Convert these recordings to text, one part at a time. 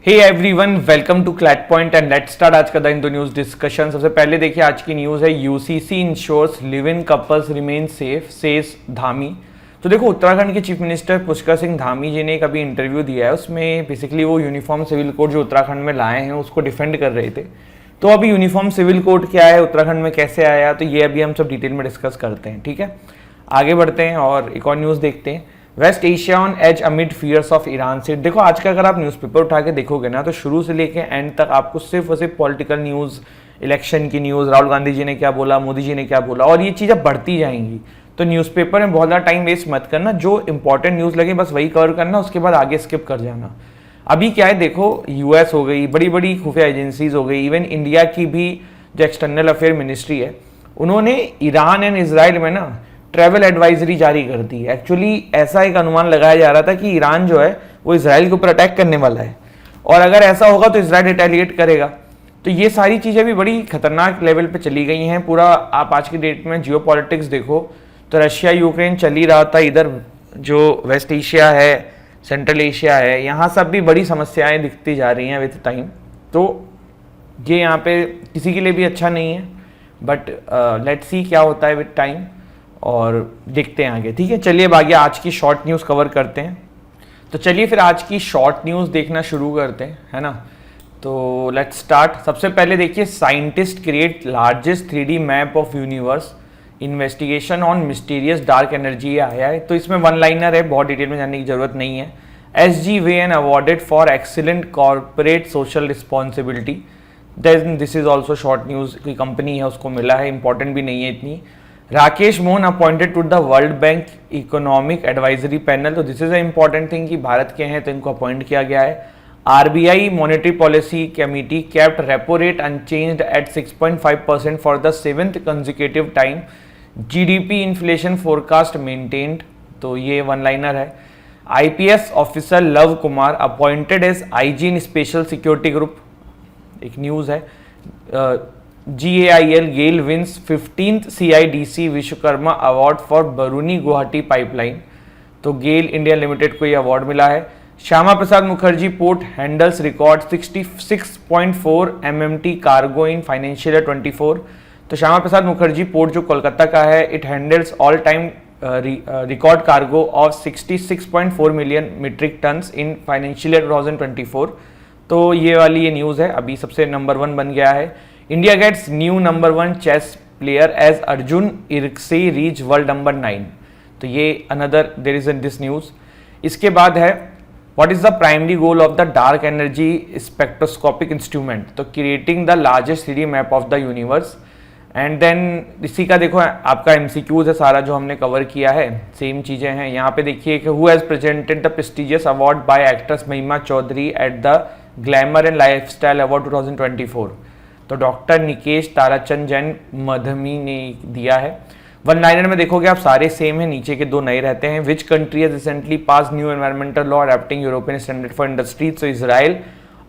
Hey everyone, welcome to CLAT point and let's start आज का the Hindu news discussion. सबसे पहले देखिए आज की न्यूज है UCC ensures live in couples remain safe says Dhami. तो देखो उत्तराखंड के चीफ मिनिस्टर पुष्कर सिंह धामी जी ने एक अभी इंटरव्यू दिया है, उसमें बेसिकली वो यूनिफॉर्म सिविल कोड जो उत्तराखंड में लाए हैं उसको डिफेंड कर रहे थे। तो अभी यूनिफॉर्म सिविल कोड क्या है, उत्तराखंड में कैसे आया, तो ये अभी हम सब डिटेल में डिस्कस करते हैं। ठीक है, आगे बढ़ते हैं और एक और न्यूज़ देखते हैं। West Asia on edge amid fears of Iran से। देखो आज का अगर आप न्यूज़पेपर उठा के देखोगे ना तो शुरू से लेके एंड तक आपको सिर्फ और सिर्फ पॉलिटिकल न्यूज़, इलेक्शन की न्यूज़, राहुल गांधी जी ने क्या बोला, मोदी जी ने क्या बोला, और ये चीज़ें बढ़ती जाएंगी। तो न्यूज़पेपर में बहुत ज़्यादा टाइम वेस्ट मत करना, जो इंपॉर्टेंट न्यूज़ लगे बस वही कवर करना, उसके बाद आगे स्किप कर जाना। अभी क्या है देखो, यूएस हो गई, बड़ी बड़ी खुफिया एजेंसीज हो गई, इवन इंडिया की भी जो एक्सटर्नल अफेयर मिनिस्ट्री है उन्होंने ईरान एंड इसराइल में ना ट्रैवल एडवाइजरी जारी कर दी। एक्चुअली ऐसा एक अनुमान लगाया जा रहा था कि ईरान जो है वो इसराइल के ऊपर अटैक करने वाला है, और अगर ऐसा होगा तो इसराइल रिटेलिएट करेगा। तो ये सारी चीज़ें भी बड़ी खतरनाक लेवल पे चली गई हैं। पूरा आप आज की डेट में जियो पॉलिटिक्स देखो तो रशिया यूक्रेन चल ही रहा था, इधर जो वेस्ट एशिया है, सेंट्रल एशिया है, यहाँ सब भी बड़ी समस्याएँ दिखती जा रही हैं विद टाइम। तो ये यहाँ पे किसी के लिए भी अच्छा नहीं है, बट लेट्स सी क्या होता है विद टाइम और देखते हैं आगे। ठीक है, चलिए अब आगे आज की शॉर्ट न्यूज़ कवर करते हैं। तो चलिए फिर आज की शॉर्ट न्यूज़ देखना शुरू करते हैं, है ना। तो लेट्स स्टार्ट। सबसे पहले देखिए, scientist create largest 3D map of universe, investigation on mysterious dark energy आया है। तो इसमें वन लाइनर है, बहुत डिटेल में जानने की जरूरत नहीं है। SGVN awarded for excellent corporate social responsibility. This is also short news, की कंपनी है उसको मिला है, इंपॉर्टेंट भी नहीं है इतनी। Rakesh Mohan appointed to the World Bank economic advisory panel. तो this is a important thing कि भारत के हैं तो इनको अपॉइंट किया गया है। RBI monetary policy committee kept repo rate unchanged at 6.5% for the 7th consecutive time. GDP inflation forecast maintained. तो ये वन लाइनर है। IPS officer Luv Kumar appointed as IG in special security group, एक न्यूज़ है। GAIL GAIL wins 15th CIDC Vishwakarma award for Barauni Guwahati pipeline. तो GAIL India limited को ये award मिला है। Shyama Prasad Mukherjee port handles record 66.4 MMT cargo इन फाइनेंशियल ईयर 24। तो Shyama Prasad Mukherjee port जो कोलकाता का है, it handles all time record cargo of 66.4 million metric tons in financial year 2024। तो ये वाली ये न्यूज़ है, अभी सबसे नंबर 1 बन गया है। India gets new number 1 chess player as Arjun Erigaisi reach world number 9। तो ये another there is this news. इसके बाद है, what is the primary goal of the dark energy spectroscopic instrument. तो creating the largest 3D map of the universe. And then इसी का देखो आपका MCQs है सारा जो हमने कवर किया है, सेम चीज़ें हैं यहाँ पे। देखिए कि who has presented the prestigious award by actress Mahima Chaudhary at the glamour and lifestyle award 2024। तो डॉक्टर निकेश ताराचंद जैन मधमी ने दिया है। वन लाइनर में देखोगे आप सारे सेम है, नीचे के 2 नए रहते हैं। Which country has recently pass new environmental law adopting European standard for industries. So Israel.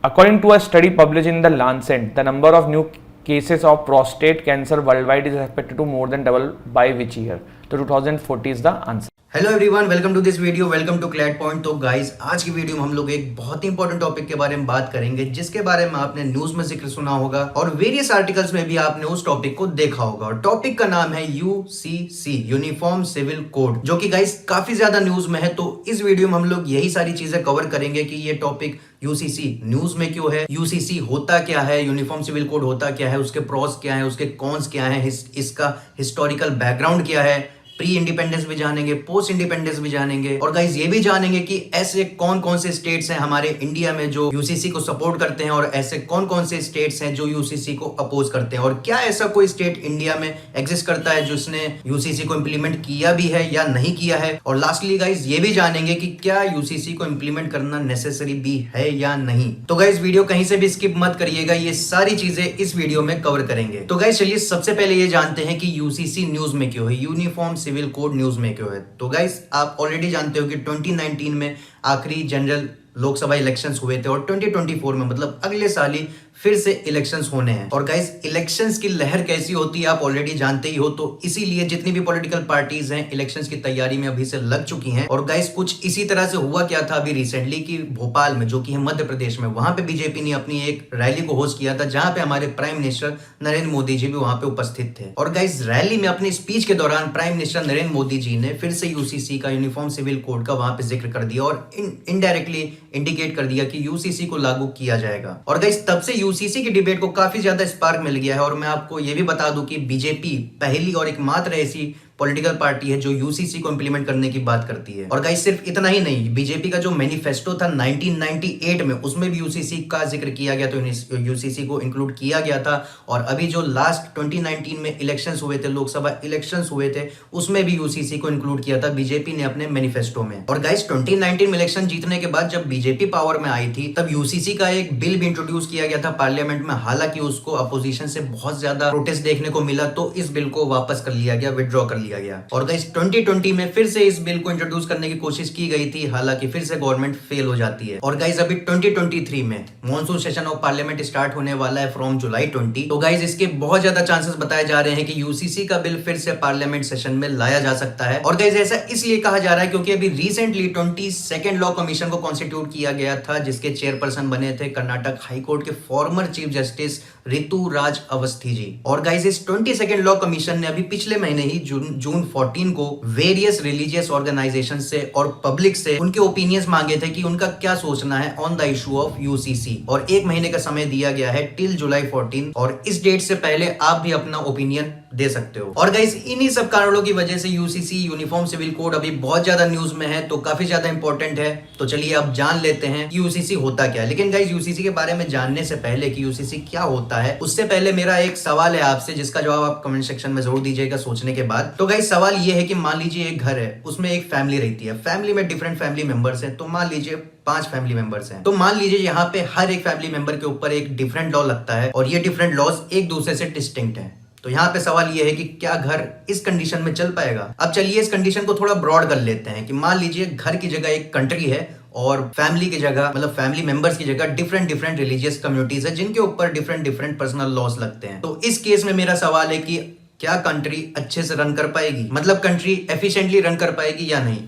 According to a study publish in the Lancet, the number of new cases of prostate cancer world wide is expected to more than double by which year. तो 2040 is the answer. Hello everyone, welcome to this video, welcome to CLAT point. तो guys आज की video में हम लोग एक बहुत ही important topic के बारे में बात करेंगे, जिसके बारे में आपने न्यूज में जिक्र सुना होगा और वेरियस आर्टिकल्स में भी आपने उस टॉपिक को देखा होगा। और टॉपिक का नाम है UCC, यूनिफॉर्म सिविल कोड, जो कि गाइस काफी ज्यादा न्यूज में है। तो इस वीडियो में हम लोग यही सारी चीजें कवर करेंगे कि ये टॉपिक UCC न्यूज में क्यों है, UCC होता क्या है, यूनिफॉर्म सिविल कोड होता क्या है, उसके प्रॉस क्या है, उसके कॉन्स क्या है, इसका हिस्टोरिकल बैकग्राउंड क्या है, प्री इंडिपेंडेंस भी जानेंगे, पोस्ट इंडिपेंडेंस भी जानेंगे, और गाइस ये भी जानेंगे कि ऐसे कौन कौन से स्टेट्स हैं हमारे इंडिया में जो यूसीसी को सपोर्ट करते हैं और ऐसे कौन कौन से स्टेट्स हैं जो यूसीसी को अपोज करते हैं, और क्या ऐसा कोई स्टेट इंडिया में एग्जिस्ट करता है जिसने यूसीसी को इंप्लीमेंट किया भी है या नहीं किया है। और लास्टली गाइस ये भी जानेंगे कि क्या यूसीसी को इंप्लीमेंट करना नेसेसरी भी है या नहीं। तो गाइस वीडियो कहीं से भी स्किप मत करिएगा, ये सारी चीजें इस वीडियो में कवर करेंगे। तो गाइस चलिए सबसे पहले ये जानते हैं कि यूसीसी न्यूज में क्यों है, यूनिफॉर्म सिविल कोड न्यूज में क्यों है। तो गाइस आप ऑलरेडी जानते हो कि 2019 में आखिरी जनरल लोकसभा इलेक्शंस हुए थे और 2024 में मतलब अगले साल ही फिर से इलेक्शंस होने हैं। और गाइस इलेक्शंस की लहर कैसी होती है आप ऑलरेडी जानते ही हो, तो इसीलिए जितनी भी पॉलिटिकल पार्टीज हैं इलेक्शंस की तैयारी में अभी से लग चुकी हैं। और गाइस कुछ इसी तरह से हुआ क्या था अभी रिसेंटली कि भोपाल में, जो कि है मध्य प्रदेश में, वहां पे बीजेपी ने अपनी एक रैली को होस्ट किया था, जहां पे हमारे प्राइम मिनिस्टर नरेंद्र मोदी जी भी वहां पे उपस्थित थे। और गाइस रैली में अपनी स्पीच के दौरान प्राइम मिनिस्टर नरेंद्र मोदी जी ने फिर से यूसीसी का, यूनिफॉर्म सिविल कोड का वहां पे जिक्र कर दिया और इनडायरेक्टली इंडिकेट कर दिया कि यूसीसी को लागू किया जाएगा। और गाइस तब से यूसीसी की डिबेट को काफी ज्यादा स्पार्क मिल गया है। और मैं आपको यह भी बता दूं कि बीजेपी पहली और एकमात्र ऐसी पॉलिटिकल पार्टी है जो यूसीसी को इंप्लीमेंट करने की बात करती है। और गाइस सिर्फ इतना ही नहीं, बीजेपी का जो मैनिफेस्टो था 1998 में, उसमें भी यूसीसी का जिक्र किया गया, तो यूसीसी को इंक्लूड किया गया था। और अभी जो लास्ट 2019 में इलेक्शंस हुए थे, लोकसभा इलेक्शंस हुए थे, उसमें भी यूसीसी को इंक्लूड किया था बीजेपी ने अपने मैनिफेस्टो में। और गाइस 2019 में इलेक्शन जीतने के बाद जब बीजेपी पावर में आई थी, तब यूसीसी का एक बिल भी इंट्रोड्यूस किया गया था पार्लियामेंट में। हालांकि उसको अपोजिशन से बहुत ज्यादा प्रोटेस्ट देखने को मिला, तो इस बिल को वापस कर लिया गया, विड्रॉ कर लिया गया। और गाइस 2020 में फिर से इस बिल को इंट्रोड्यूस करने की कोशिश की गई थी, हालांकि फिर से गवर्नमेंट फेल हो जाती है। और गाइस अभी 2023 में monsoon session of parliament start होने वाला है फ्रॉम जुलाई 20। तो गाइस इसके बहुत ज्यादा चांसेस बताए जा रहे हैं कि यूसीसी का बिल फिर से पार्लियामेंट सेशन में लाया जा सकता है। और गाइस ऐसा इसलिए कहा जा रहा है क्योंकि अभी रिसेंटली 22nd लॉ कमीशन को कॉन्स्टिट्यूट किया गया था, जिसके चेयरपर्सन बने थे कर्नाटक हाईकोर्ट के फॉर्मर चीफ जस्टिस ऋतु राज अवस्थी जी। और गाइस इस 22nd लॉ कमीशन ने अभी पिछले महीने ही जून 14 को वेरियस रिलीजियस ऑर्गेनाइजेशन से और पब्लिक से उनके ओपिनियंस मांगे थे कि उनका क्या सोचना है on the issue of UCC. और एक महीने का समय दिया गया है टिल जुलाई 14, और इस डेट से पहले आप भी अपना ओपिनियन दे सकते हो। और गाइस इन्हीं सब कारणों की वजह से यूसीसी, यूनिफॉर्म सिविल कोड, अभी बहुत ज्यादा न्यूज में है, तो काफी ज्यादा इंपॉर्टेंट है। तो चलिए अब जान लेते हैं कि यूसीसी होता क्या है। लेकिन गाइस यूसीसी के बारे में जानने से पहले कि यूसीसी क्या होता है, उससे पहले मेरा एक सवाल है आपसे, जिसका जवाब आप कमेंट सेक्शन में जरूर दीजिएगा सोचने के बाद। तो गाइस सवाल ये है कि मान लीजिए एक घर है, उसमें एक फैमिली रहती है, फैमिली में डिफरेंट फैमिली मेंबर्स हैं। तो मान लीजिए 5 फैमिली मेंबर्स हैं। तो मान लीजिए यहाँ पे हर एक फैमिली मेंबर के ऊपर एक डिफरेंट लॉ लगता है, और ये डिफरेंट लॉज एक दूसरे से डिस्टिंक्ट हैं। तो यहाँ पे सवाल ये है कि क्या घर इस कंडीशन में चल पाएगा। अब चलिए इस कंडीशन को थोड़ा ब्रॉड कर लेते हैं कि मान लीजिए घर की जगह एक कंट्री है, और फैमिली की जगह, मतलब फैमिली मेंबर्स की जगह डिफरेंट रिलीजियस कम्युनिटीज है, जिनके ऊपर डिफरेंट पर्सनल लॉस लगते हैं। तो इस केस में मेरा सवाल है कि क्या कंट्री अच्छे से रन कर पाएगी, मतलब कंट्री एफिशिएंटली रन कर पाएगी या नहीं।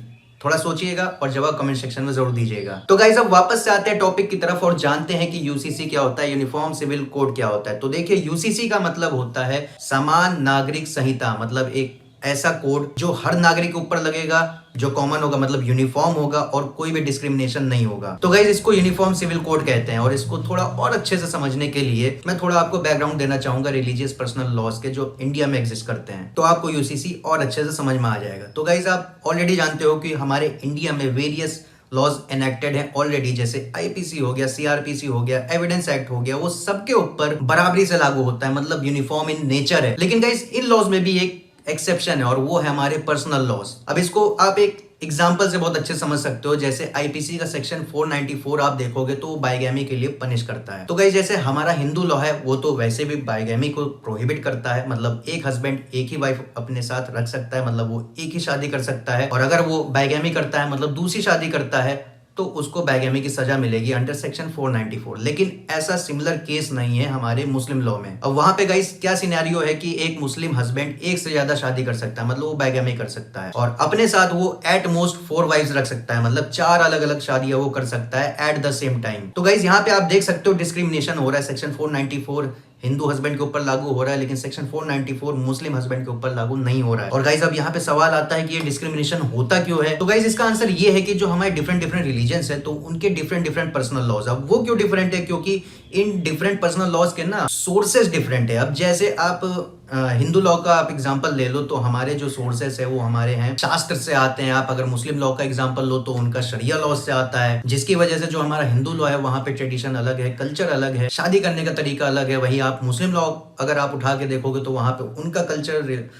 थोड़ा सोचिएगा और जवाब कमेंट सेक्शन में जरूर दीजिएगा। तो गाइस अब वापस से आते हैं टॉपिक की तरफ और जानते हैं कि यूसीसी क्या होता है, यूनिफॉर्म सिविल कोड क्या होता है। तो देखिए यूसीसी का मतलब होता है समान नागरिक संहिता, मतलब एक ऐसा कोड जो हर नागरिक के ऊपर लगेगा, जो कॉमन होगा, मतलब यूनिफॉर्म होगा और कोई भी डिस्क्रिमिनेशन नहीं होगा। तो गाइस इसको यूनिफॉर्म सिविल कोड कहते हैं। और इसको थोड़ा और अच्छे से समझने के लिए मैं थोड़ा आपको बैकग्राउंड देना चाहूंगा रिलीजियस पर्सनल लॉज के, जो इंडिया में एग्जिस्ट करते हैं, तो आपको यूसीसी और अच्छे से समझ में आ जाएगा। तो गाइस आप ऑलरेडी जानते हो कि हमारे इंडिया में वेरियस लॉज एनेक्टेड हैं ऑलरेडी, जैसे आईपीसी हो गया, सीआरपीसी हो गया, एविडेंस एक्ट हो गया, वो सबके ऊपर बराबरी से लागू होता है, मतलब यूनिफॉर्म इन नेचर है। लेकिन गाइस इन लॉज में भी एक एक्सेप्शन है, और वो है हमारे पर्सनल लॉज। अब इसको आप एक एग्जाम्पल से बहुत अच्छे समझ सकते हो। जैसे आईपीसी का सेक्शन 494 आप देखोगे तो बाइगैमी के लिए पनिश करता है। तो गाइस जैसे हमारा हिंदू लॉ है, वो तो वैसे भी बाइगैमी को प्रोहिबिट करता है, मतलब एक हस्बैंड एक ही वाइफ अपने साथ रख सकता है, मतलब वो एक ही शादी कर सकता है। और अगर वो बाइगैमी करता है, मतलब दूसरी शादी करता है, तो उसको बाइगैमी की सजा मिलेगी अंडर सेक्शन 494। लेकिन ऐसा सिमिलर केस नहीं है हमारे मुस्लिम लॉ में। अब वहां पे गाइस क्या सिनेरियो है कि एक मुस्लिम हस्बैंड एक से ज्यादा शादी कर सकता है, मतलब वो बाइगैमी कर सकता है, और अपने साथ वो एट मोस्ट 4 वाइफ्स रख सकता है, मतलब 4 अलग अलग शादियां वो कर सकता है एट द सेम टाइम। तो गाइस यहाँ पे आप देख सकते हो डिस्क्रिमिनेशन हो रहा है। सेक्शन 494 हिंदू हस्बैंड के ऊपर लागू हो रहा है, लेकिन सेक्शन 494 मुस्लिम हस्बैंड के ऊपर लागू नहीं हो रहा है। और गाइस अब यहाँ पे सवाल आता है कि ये डिस्क्रिमिनेशन होता क्यों है। तो गाइस इसका आंसर ये है कि जो हमारे डिफरेंट रिलीजन्स है, तो उनके डिफरेंट पर्सनल लॉज। अब वो क्यों डिफरेंट है, क्योंकि इन डिफरेंट पर्सनल लॉज के ना सोर्सेस डिफरेंट है। अब जैसे आप हिंदू लॉ का आप एग्जांपल ले लो, तो हमारे जो सोर्सेस है वो हमारे हैं शास्त्र से आते हैं। आप अगर मुस्लिम लॉ का एग्जांपल लो तो उनका शरिया लॉ से आता है, जिसकी वजह से जो हमारा हिंदू लॉ है वहां पे ट्रेडिशन अलग है, कल्चर अलग है, शादी करने का तरीका अलग है। वहीं आप मुस्लिम लॉ अगर आप उठा के देखोगे तो वहां पे उनका कल्चर,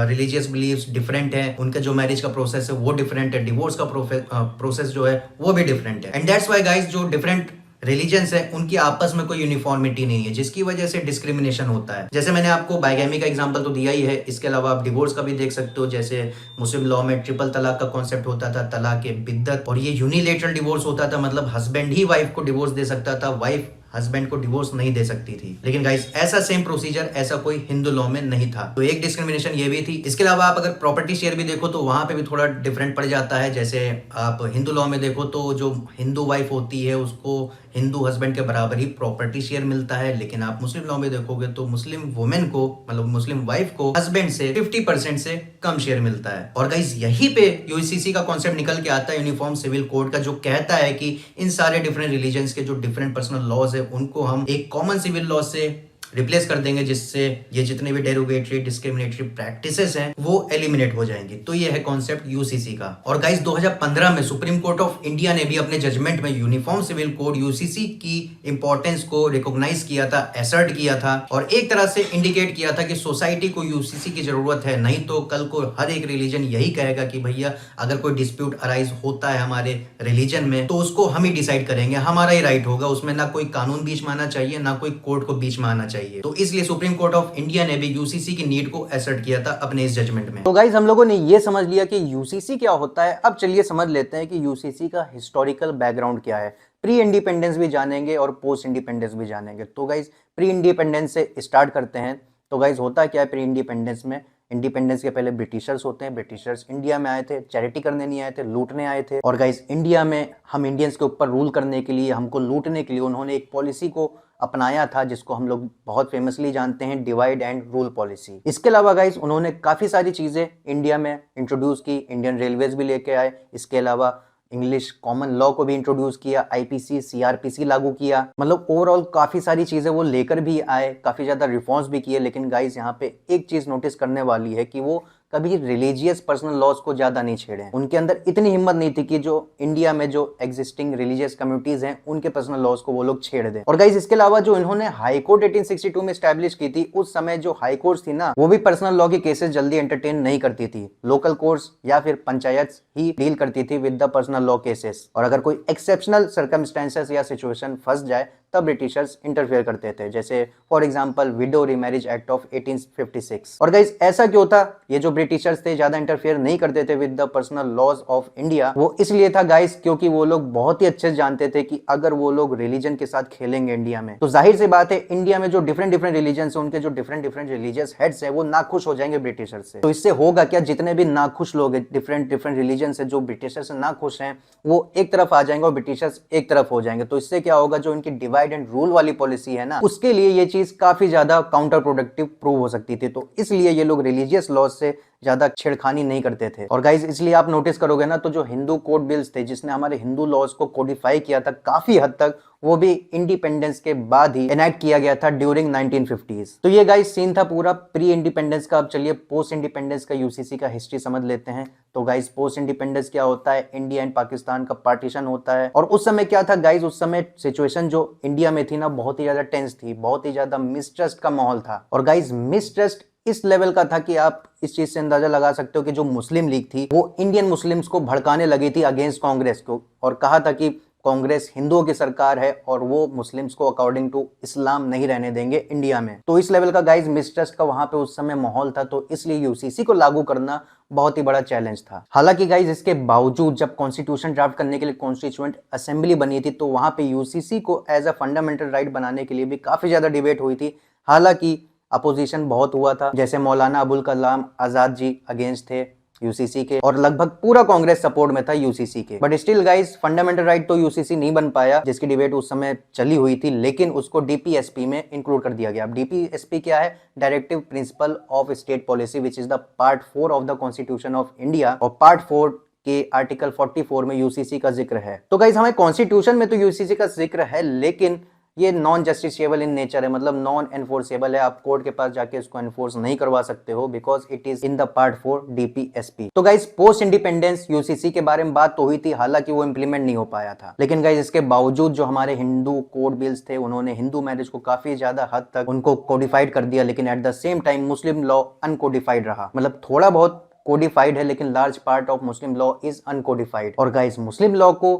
रिलीजियस बिलीव्स डिफरेंट है, उनका जो मैरिज का प्रोसेस है वो डिफरेंट है, डिवोर्स का प्रोसेस जो है वो भी डिफरेंट है। एंड दैट्स व्हाई गाइस जो डिफरेंट रिलीजन्स है उनकी आपस में कोई यूनिफॉर्मिटी नहीं है, जिसकी वजह से डिस्क्रिमिनेशन होता है। जैसे मैंने आपको बाइगैमी का एग्जांपल तो दिया ही है, इसके अलावा आप डिवोर्स का भी देख सकते हो। जैसे मुस्लिम लॉ में ट्रिपल तलाक का कॉन्सेप्ट होता था, तलाक ए बिद्दत, और ये यूनिलेटरल डिवोर्स होता था, मतलब हस्बैंड ही वाइफ को डिवोर्स दे सकता था, वाइफ हस्बैंड को डिवोर्स नहीं दे सकती थी। लेकिन गाइस ऐसा सेम प्रोसीजर ऐसा कोई हिंदू लॉ में नहीं था, तो एक डिस्क्रिमिनेशन ये भी थी। इसके अलावा आप अगर प्रॉपर्टी शेयर भी देखो तो वहां पे भी थोड़ा डिफरेंट पड़ जाता है। जैसे आप हिंदू लॉ में देखो तो जो हिंदू वाइफ होती है उसको हिंदू हस्बैंड के बराबर ही प्रॉपर्टी शेयर मिलता है, लेकिन आप मुस्लिम लॉ में देखोगे तो मुस्लिम वुमेन को मतलब मुस्लिम वाइफ को हस्बैंड से 50% से कम शेयर मिलता है। और गाइस यहीं पे यूसीसी का कॉन्सेप्ट निकल के आता है, यूनिफॉर्म सिविल कोड का, जो कहता है कि इन सारे डिफरेंट रिलीजन्स के जो डिफरेंट पर्सनल लॉज है उनको हम एक कॉमन सिविल लॉ से रिप्लेस कर देंगे, जिससे ये जितने भी डेरोगेटरी डिस्क्रिमिनेटरी प्रैक्टिसेस हैं वो एलिमिनेट हो जाएंगी। तो ये है कॉन्सेप्ट यूसीसी का। और गाइस 2015 में सुप्रीम कोर्ट ऑफ इंडिया ने भी अपने जजमेंट में यूनिफॉर्म सिविल कोड यूसीसी की इंपॉर्टेंस को रिकॉग्नाइज किया था, एसर्ट किया था और एक तरह से इंडिकेट किया था कि सोसाइटी को यूसीसी की जरूरत है। नहीं तो कल को हर एक रिलीजन यही कहेगा कि भैया अगर कोई डिस्प्यूट अराइज होता है हमारे रिलीजन में तो उसको हम ही डिसाइड करेंगे, हमारा ही राइट होगा, उसमें ना कोई कानून बीच में आना चाहिए ना कोई कोर्ट को बीच में आना चाहिए। तो इसलिए सुप्रीम कोर्ट ऑफ इंडिया ने भी यूसीसी की नीड को एसर्ट किया था अपने इस जजमेंट में। तो गाइज हम लोगों ने ये समझ लिया कि यूसीसी क्या होता है। अब चलिए समझ लेते हैं कि यूसीसी का हिस्टोरिकल बैकग्राउंड क्या है। प्री इंडिपेंडेंस भी जानेंगे और पोस्ट इंडिपेंडेंस भी जानेंगे। तो गाइज प्री इंडिपेंडेंस से स्टार्ट करते हैं। तो गाइज होता क्या है प्री इंडिपेंडेंस में? इंडिपेंडेंस के पहले ब्रिटिशर्स होते हैं। ब्रिटिशर्स इंडिया में आए थे, चैरिटी करने नहीं आए थे, लूटने आए थे। और गाइज इंडिया में हम इंडियंस के ऊपर रूल करने के लिए, हमको लूटने के लिए उन्होंने एक पॉलिसी को अपनाया था जिसको हम लोग बहुत फेमसली जानते हैं, डिवाइड एंड रूल पॉलिसी। इसके अलावा गाइज उन्होंने काफ़ी सारी चीज़ें इंडिया में इंट्रोड्यूस की। इंडियन रेलवेज भी लेके आए। इसके अलावा इंग्लिश कॉमन लॉ को भी इंट्रोड्यूस किया, आईपीसी सीआरपीसी लागू किया। मतलब ओवरऑल काफ़ी सारी चीज़ें वो लेकर भी आए, काफ़ी ज़्यादा रिफॉर्म्स भी किए। लेकिन गाइज यहाँ पे एक चीज़ नोटिस करने वाली है कि वो कभी रिलीजियस पर्सनल लॉज को ज्यादा नहीं छेड़े। उनके अंदर इतनी हिम्मत नहीं थी कि जो इंडिया में जो एग्जिस्टिंग रिलीजियस कम्युनिटीज हैं उनके पर्सनल लॉज को वो लोग छेड़ दें। और गाइज इसके अलावा जो इन्होंने हाई कोर्ट 1862 में स्टैब्लिश की थी, उस समय जो हाई कोर्ट थी ना वो भी पर्सनल लॉ के केसेस जल्दी एंटरटेन नहीं करती थी। लोकल कोर्ट्स या फिर पंचायत ही डील करती थी with the personal law cases. और अगर कोई एक्सेप्शनल सर्कमस्टेंसेस या सिचुएशन फंस जाए तब ब्रिटिशर्स इंटरफेयर करते थे, जैसे for example window remarriage act of 1856। और गाइस ऐसा क्यों था? ये जो ब्रिटिशर्स थे ज्यादा इंटरफेयर नहीं करते थे with the personal laws of India, वो इसलिए था गाइस क्योंकि वो लोग बहुत ही अच्छे से जानते थे कि अगर वो लोग रिलीजन के साथ खेलेंगे इंडिया में तो जाहिर सी बात है इंडिया में जो डिफरेंट डिफरेंट रिलीजन है, उनके जो डिफरेंट डिफरेंट रिलीजियस हेड्स है वो नाखुश हो जाएंगे ब्रिटिशर से। तो इससे होगा क्या, जितने भी नाखुश लोग डिफरेंट डिफरेंट रिलीजन से जो ब्रिटिशर से नाखुश हैं वो एक तरफ आ जाएंगे और ब्रिटिशर्स एक तरफ हो जाएंगे। तो इससे क्या होगा, जो इनकी डिवाइड एंड रूल वाली पॉलिसी है ना, उसके लिए ये चीज काफी ज्यादा काउंटर प्रोडक्टिव प्रूव हो सकती थी। तो इसलिए ये लोग रिलीजियस लॉज से ज्यादा छेड़खानी नहीं करते थे। और गाइज इसलिए आप नोटिस करोगे ना, तो जो हिंदू कोड बिल्स थे जिसने हमारे हिंदू लॉज को कोडिफाई किया था, काफी हद तक वो भी इंडिपेंडेंस के बाद ही एनैक्ट किया गया था ड्यूरिंग 1950s। तो ये गाइज सीन था पूरा प्री इंडिपेंडेंस का। अब चलिए पोस्ट इंडिपेंडेंस का यूसीसी का हिस्ट्री समझ लेते हैं। तो गाइज पोस्ट इंडिपेंडेंस क्या होता है? इंडिया एंड पाकिस्तान का पार्टीशन होता है। और उस समय क्या था गाइज, उस समय सिचुएशन जो इंडिया में थी ना बहुत ही ज्यादा टेंस थी, बहुत ही ज्यादा मिसट्रस्ट का माहौल था। और गाइज मिसट्रस्ट इस लेवल का था कि आप इस चीज से अंदाजा लगा सकते हो कि जो मुस्लिम लीग थी वो इंडियन मुस्लिम्स को भड़काने लगी थी अगेंस्ट कांग्रेस को, और कहा था कि कांग्रेस हिंदुओं की सरकार है और वो मुस्लिम्स को अकॉर्डिंग टू इस्लाम नहीं रहने देंगे इंडिया में। तो इस लेवल का गाइज मिसट्रस्ट का वहां पे उस समय माहौल था। तो इसलिए यूसीसी को लागू करना बहुत ही बड़ा चैलेंज था। हालांकि गाइज इसके बावजूद जब कॉन्स्टिट्यूशन ड्राफ्ट करने के लिए कॉन्स्टिट्यूएंट असेंबली बनी थी तो वहां पे यूसीसी को एज अ फंडामेंटल राइट बनाने के लिए भी काफी ज्यादा डिबेट हुई थी। हालांकि अपोजिशन बहुत हुआ था, जैसे मौलाना अबुल कलाम आजाद जी अगेंस्ट थे यूसीसी के, और लगभग पूरा कांग्रेस सपोर्ट में था यूसीसी के। But still guys fundamental right तो यूसीसी नहीं बन पाया, जिसकी डिबेट उस समय चली हुई थी, लेकिन उसको डीपीएसपी में इंक्लूड कर दिया गया। अब डीपीएसपी क्या है? Directive principle of state policy, which is the part 4 of the constitution of India. और पार्ट 4 के आर्टिकल 44 में यूसीसी का जिक्र है। तो गाइस हमारे कॉन्स्टिट्यूशन में तो यूसीसी का जिक्र है, लेकिन ये नॉन जस्टिसेबल इन नेचर है, मतलब नॉन एनफोर्सेबल है। आप कोर्ट के पास जाके इसको एनफोर्स नहीं करवा सकते हो because it is in the part 4 DPSP. तो गाइस पोस्ट इंडिपेंडेंस यूसीसी के बारे में बात तो हुई थी, हालांकि वो इंप्लीमेंट नहीं हो पाया था। लेकिन गाइस इसके बावजूद जो हमारे हिंदू कोड बिल्स थे उन्होंने हिंदू मैरिज को काफी ज्यादा हद तक उनको कोडिफाइड कर दिया, लेकिन at the same time Muslim law uncodified रहा। मतलब थोड़ा बहुत कोडिफाइड है लेकिन large part of Muslim law is uncodified. और गाइस मुस्लिम लॉ को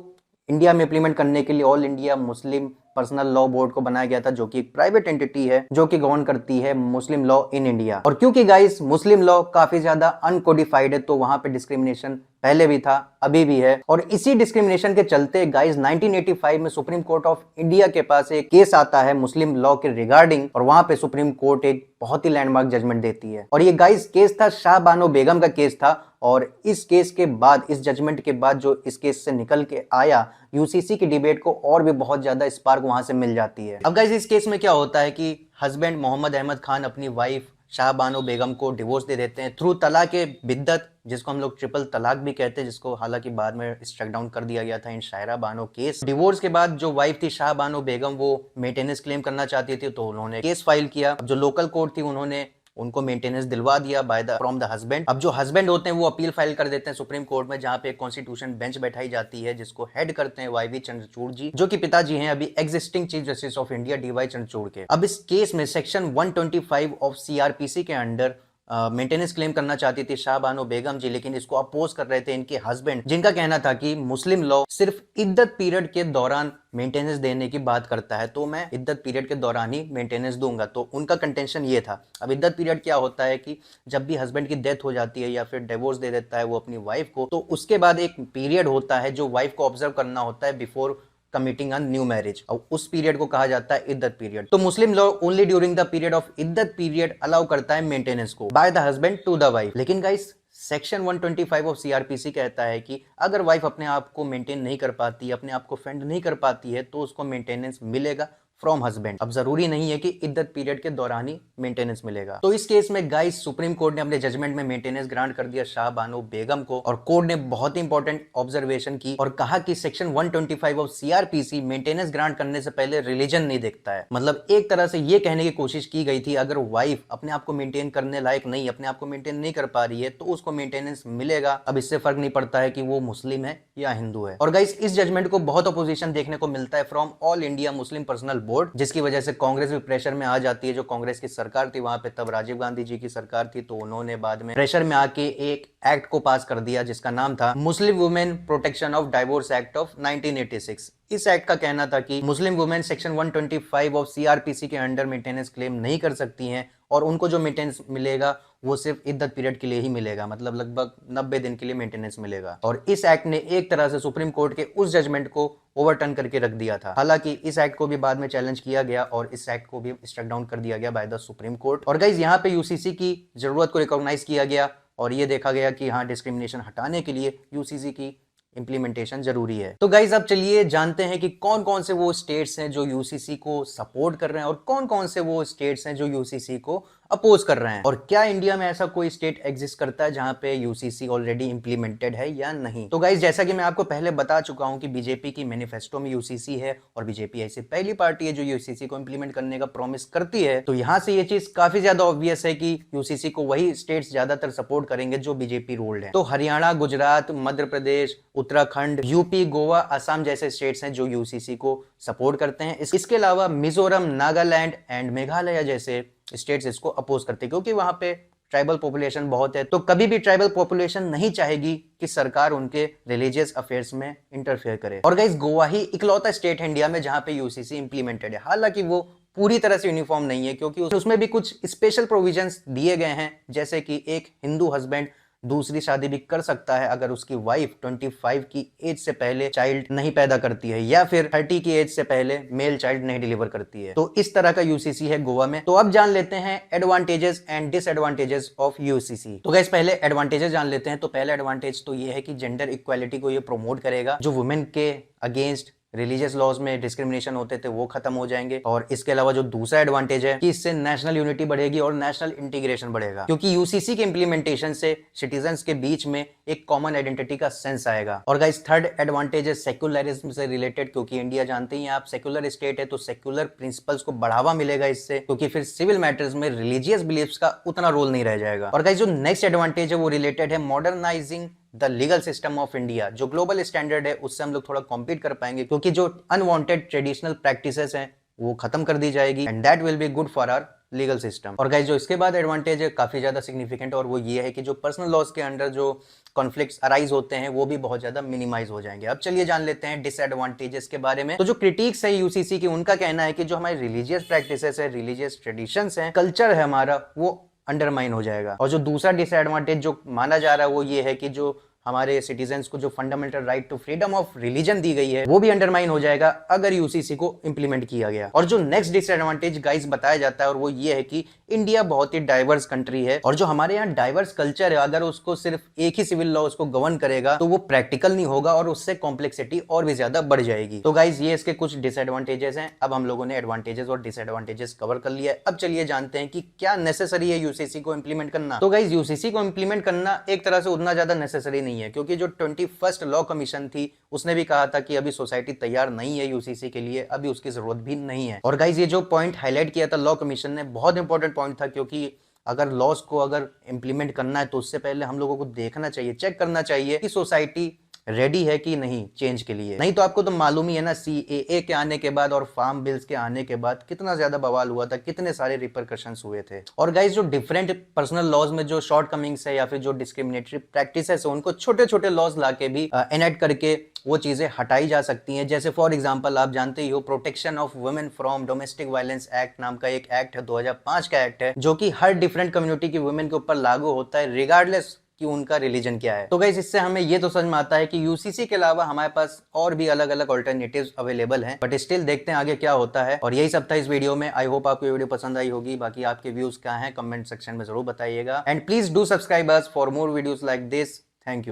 इंडिया में इंप्लीमेंट करने के लिए all India Muslim personal law board को बनाया गया था, जो कि एक प्राइवेट एंटिटी है जो कि गवर्न करती है मुस्लिम लॉ इन इंडिया। और क्योंकि गाइस मुस्लिम लॉ काफी ज्यादा अनकोडिफाइड है तो वहां पे डिस्क्रिमिनेशन पहले भी था, अभी भी है। और इसी डिस्क्रिमिनेशन के चलते गाइस 1985 में सुप्रीम कोर्ट ऑफ इंडिया के पास एक केस आता है मुस्लिम लॉ के रिगार्डिंग, और वहां पे सुप्रीम कोर्ट एक बहुत ही लैंडमार्क जजमेंट देती है। और ये गाइस केस था शाह बानो बेगम का केस था, और इस केस के बाद, इस जजमेंट के बाद जो इस केस से निकल के आया, यूसीसी की डिबेट को और भी बहुत ज्यादा स्पार्क वहां से मिल जाती है। अब गाइस इस केस में क्या होता है कि हस्बैंड मोहम्मद अहमद खान अपनी वाइफ शाह बानो बेगम को डिवोर्स दे देते हैं थ्रू तलाक बिद्दत, जिसको हम लोग ट्रिपल तलाक भी कहते हैं, जिसको हालांकि बाद में स्ट्राइक डाउन कर दिया गया था इन शायरा बानो केस। डिवोर्स के बाद जो वाइफ थी शाह बानो बेगम, वो मेंटेनेंस क्लेम करना चाहती थी, तो उन्होंने केस फाइल किया। अब जो लोकल कोर्ट थी उन्होंने उनको मेंटेनेंस दिलवा दिया फ्रॉम द हस्बैंड। अब जो हस्बैंड होते हैं वो अपील फाइल कर देते हैं सुप्रीम कोर्ट में, जहां पे एक कॉन्स्टिट्यूशन बेंच बैठाई जाती है जिसको हेड करते हैं वाईवी चंद्रचूड़ जी, जो कि पिताजी हैं अभी existing chief justice of India DY Chandrachud के। अब इस केस में सेक्शन 125 ऑफ सीआरपीसी के अंडर मेंटेनेंस क्लेम करना चाहती थी शाह बानो बेगम जी, लेकिन इसको अपोज कर रहे थे इनके हस्बैंड, जिनका कहना था कि मुस्लिम लॉ सिर्फ इद्दत पीरियड के दौरान मेंटेनेंस देने की बात करता है, तो मैं इद्दत पीरियड के दौरान ही मेंटेनेंस दूंगा। तो उनका कंटेंशन ये था। अब इद्दत पीरियड क्या होता है कि जब भी हस्बैंड की डेथ हो जाती है या फिर डिवोर्स दे देता है वो अपनी वाइफ को, तो उसके बाद एक पीरियड होता है जो वाइफ को ऑब्जर्व करना होता है before committing on new marriage, और उस पीरियड को कहा जाता है इद्दत पीरियड। तो Muslim law only during the period of इद्दत पीरियड अलाउ करता है मेंटेनेंस को by the husband to the wife. लेकिन गाइस सेक्शन 125 ऑफ सीआरपीसी कहता है कि अगर वाइफ अपने आप को मेंटेन नहीं कर पाती, अपने आप को फेंड नहीं कर पाती है, तो उसको मेंटेनेंस मिलेगा फ्रॉम हस्बैंड। अब जरूरी नहीं है कि इद्दत पीरियड के दौरान ही मेंटेनेंस मिलेगा। तो इस केस में गाइस सुप्रीम कोर्ट ने अपने जजमेंट में मेंटेनेंस ग्रांट कर दिया शाह बानो बेगम को, और कोर्ट ने बहुत ही इंपॉर्टेंट ऑब्जर्वेशन की और कहा कि section 125 of CrPC maintenance grant करने से पहले रिलीजन नहीं देखता है। मतलब एक तरह से ये कहने की कोशिश की गई थी अगर वाइफ अपने आप को मेंटेन करने लायक नहीं, अपने आप को मेंटेन नहीं कर पा रही है, तो उसको मेंटेनेंस मिलेगा। अब इससे फर्क नहीं पड़ता है कि वो मुस्लिम है या हिंदू है। और गाइस इस जजमेंट को बहुत अपोजिशन देखने को मिलता है from all India Muslim personal board, जिसकी वजह से कांग्रेस भी प्रेशर में आ जाती है। जो कांग्रेस की सरकार थी वहां पे तब राजीव गांधी जी की सरकार थी, तो उन्होंने बाद में प्रेशर में आके एक एक्ट को पास कर दिया जिसका नाम था Muslim women protection of divorce act of 1986। इस एक्ट का कहना था कि Muslim women section 125 of CrPC के अंडर मेंटेनेंस क्लेम नहीं कर सकती हैं, और उनको जो मेंटेनेंस मिलेगा वो सिर्फ इद्दत पीरियड के लिए ही मिलेगा, मतलब लगभग 90 दिन के लिए मेंटेनेंस मिलेगा। और इस एक्ट ने एक तरह से सुप्रीम कोर्ट के उस जजमेंट को ओवरटर्न करके रख दिया था। हालांकि इस एक्ट को भी बाद में चैलेंज किया गया और इस एक्ट को भी स्ट्राइक डाउन कर दिया गया बाय द सुप्रीम कोर्ट। और गाइस यहाँ पे यूसीसी की जरूरत को रिकॉग्नाइज किया गया और ये देखा गया कि हाँ, डिस्क्रिमिनेशन हटाने के लिए यूसीसी की इंप्लीमेंटेशन जरूरी है। तो गाइज अब चलिए जानते हैं कि कौन कौन से वो स्टेट्स हैं जो यूसीसी को सपोर्ट कर रहे हैं और कौन कौन से वो स्टेट्स हैं जो यूसीसी को अपोज कर रहे हैं, और क्या इंडिया में ऐसा कोई स्टेट एग्जिस्ट करता है जहां पे यूसीसी ऑलरेडी इंप्लीमेंटेड है या नहीं। तो गाइज जैसा कि मैं आपको पहले बता चुका हूं कि बीजेपी की मैनिफेस्टो में यूसीसी है, और बीजेपी ऐसी पहली पार्टी है जो यूसीसी को इंप्लीमेंट करने का प्रॉमिस करती है। तो यहां से ये चीज काफी ज्यादा ऑब्वियस है कि यूसीसी को वही स्टेट्स ज्यादातर सपोर्ट करेंगे जो बीजेपी रूल्ड है। तो हरियाणा, गुजरात, मध्य प्रदेश, उत्तराखंड, यूपी, गोवा, असम जैसे स्टेट्स हैं जो यूसीसी को सपोर्ट करते हैं। इसके अलावा मिजोरम, नागालैंड एंड मेघालय जैसे स्टेट्स इसको अपोज करते हैं, क्योंकि वहां पे ट्राइबल पॉपुलेशन बहुत है। तो कभी भी ट्राइबल पॉपुलेशन नहीं चाहेगी कि सरकार उनके रिलीजियस अफेयर्स में इंटरफेयर करे। और गाइस गोवा ही इकलौता स्टेट है इंडिया में जहां पे यूसीसी इंप्लीमेंटेड है। हालांकि वो पूरी तरह से यूनिफॉर्म नहीं है, क्योंकि उसमें भी कुछ स्पेशल प्रोविजंस दिए गए हैं, जैसे कि एक हिंदू हस्बैंड दूसरी शादी भी कर सकता है अगर उसकी वाइफ 25 की एज से पहले चाइल्ड नहीं पैदा करती है, या फिर 30 की एज से पहले मेल चाइल्ड नहीं डिलीवर करती है। तो इस तरह का यूसीसी है गोवा में। तो अब जान लेते हैं advantages and disadvantages of UCC. तो गाइस पहले एडवांटेजेस जान लेते हैं। तो पहला एडवांटेज तो ये है कि जेंडर इक्वालिटी को ये प्रमोट करेगा। जो वुमेन के अगेंस्ट रिलीजियस लॉज में डिस्क्रिमिनेशन होते थे वो खत्म हो जाएंगे। और इसके अलावा जो दूसरा एडवांटेज है कि इससे नेशनल यूनिटी बढ़ेगी और नेशनल इंटीग्रेशन बढ़ेगा, क्योंकि यूसीसी के इंप्लीमेंटेशन से सिटीजन्स के बीच में एक कॉमन आइडेंटिटी का सेंस आएगा। और गाइस थर्ड एडवांटेज है सेक्युलरिज्म से रिलेटेड, क्योंकि इंडिया जानते ही आप सेक्युलर स्टेट है, तो सेक्युलर प्रिंसिपल्स को बढ़ावा मिलेगा इससे, क्योंकि फिर सिविल मैटर्स में रिलीजियस बिलीफ्स का उतना रोल नहीं रह जाएगा। और गाइस जो नेक्स्ट एडवांटेज है वो रिलेटेड है modernising the legal system of India. जो ग्लोबल स्टैंडर्ड है उससे हम लोग थोड़ा कॉम्पीट कर पाएंगे, क्योंकि जो अनवांटेड ट्रेडिशनल प्रैक्टिसेस हैं वो खत्म कर दी जाएगी, and that will be good for our legal system. और गाइस जो इसके बाद एडवांटेज है काफी ज्यादा सिग्निफिकेंट, और वो ये है कि जो पर्सनल लॉज के अंडर जो कॉन्फ्लिक्ट्स अराइज होते हैं वो भी बहुत ज्यादा मिनिमाइज हो जाएंगे। अब चलिए जान लेते हैं डिसएडवांटेजेस के बारे में। तो जो क्रिटिक्स है यूसीसी की, उनका कहना है कि जो हमारी रिलीजियस प्रैक्टिसेस है, रिलीजियस ट्रेडिशंस है, कल्चर है हमारा, वो अंडरमाइन हो जाएगा। और जो दूसरा डिसएडवांटेज जो माना जा रहा है वो ये है कि जो हमारे सिटीजन्स को जो fundamental right to freedom of religion दी गई है वो भी अंडरमाइन हो जाएगा अगर यूसीसी को इंप्लीमेंट किया गया। और जो नेक्स्ट डिसएडवांटेज गाइस बताया जाता है और वो ये है कि इंडिया बहुत ही डाइवर्स कंट्री है और जो हमारे यहाँ डाइवर्स कल्चर है अगर उसको सिर्फ एक ही सिविल लॉ उसको गवर्न करेगा तो वो प्रैक्टिकल नहीं होगा और उससे कॉम्प्लेक्सिटी और भी ज्यादा बढ़ जाएगी। तो गाइस ये इसके कुछ डिसएडवांटेजेस हैं। अब हम लोगों ने एडवांटेजेस और डिसएडवांटेजेस कवर कर लिया है। अब चलिए जानते हैं कि क्या नेसेसरी है यूसीसी को इंप्लीमेंट करना। तो गाइस यूसीसी को इंप्लीमेंट करना एक तरह से उतना ज्यादा नेसेसरी नहीं है क्योंकि जो 21st लॉ कमीशन थी उसने भी कहा था कि अभी सोसाइटी तैयार नहीं है यूसीसी के लिए, अभी उसकी जरूरत भी नहीं है। और गाइस ये जो पॉइंट हाईलाइट किया था लॉ कमीशन ने बहुत इंपॉर्टेंट पॉइंट था क्योंकि अगर लॉस को अगर इंप्लीमेंट करना है तो उससे पहले हम लोगों को देखना चाहिए, चेक करना चाहिए कि सोसाइटी रेडी है कि नहीं चेंज के लिए। नहीं तो आपको तो मालूम ही है ना, सीएए के आने के बाद और फार्म बिल्स के आने के बाद कितना ज्यादा बवाल हुआ था, कितने सारे रिपरकशंस हुए थे। और गाइस जो डिफरेंट पर्सनल लॉज में जो शॉर्ट कमिंग्स है या फिर जो डिस्क्रिमिनेटरी प्रैक्टिसेस है उनको छोटे छोटे लॉज लाके भी एनएक्ट करके वो चीजें हटाई जा सकती हैं। जैसे फॉर एग्जांपल आप जानते ही हो protection of women from domestic violence act नाम का एक एक्ट है, 2005 का एक्ट है, जो कि हर डिफरेंट कम्युनिटी की वुमेन के ऊपर लागू होता है रिगार्डलेस कि उनका रिलीजन क्या है। तो गाइस इससे हमें ये तो समझ में आता है कि यूसीसी के अलावा हमारे पास और भी अलग अलग ऑल्टरनेटिव्स अवेलेबल हैं, बट स्टिल देखते हैं आगे क्या होता है। और यही सब था इस वीडियो में। आई होप आपको ये वीडियो पसंद आई होगी। बाकी आपके व्यूज क्या हैं कमेंट सेक्शन में जरूर बताइएगा and please do subscribe us for more videos like this. Thank you.